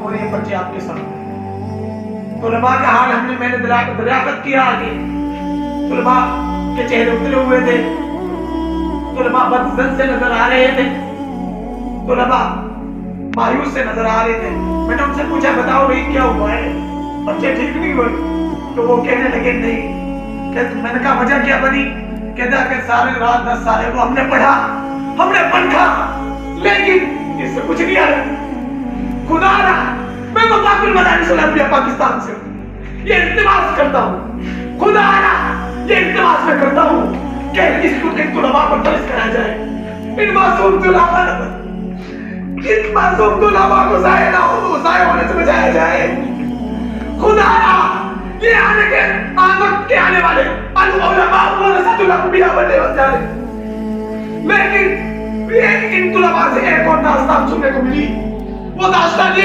और ये बच्चे आपके सामने। तुलबा का हाल मैंने दरियाफ्त किया आगे। तुलबा के चेहरे उतरे हुए थे, तुलबा बदजन से नजर आ रहे थे, तुलबा मायूस से नजर आ रहे थे। मैंने उनसे पूछा बताओ भाई क्या हुआ है, बच्चे ठीक नहीं हुए? तो वो कहने लगे नहीं। मैंने कहा वजह क्या बनी? कहता कि सारे रात 10 साल को हमने पढ़ा, हमने पढ़ा, लेकिन इससे कुछ नहीं आया। खुदा ना मैं मुबाकुल मदारिस अल-अरबिया पाकिस्तान से ये इल्तिमास करता हूँ, खुदा ना ये इल्तिमास मैं करता हूँ कि इन तुलबा को दर्ज कराया जाए, इन मासूम तुलबा को ज़ाया होने से बचाया जाए। खुदा ना ये आने वाले अल-उलमा वरसतुल अंबिया बनने जा रहे, लेकिन इन तुलबा से एक और दास्तान सुनने को मिली। वो दास्तान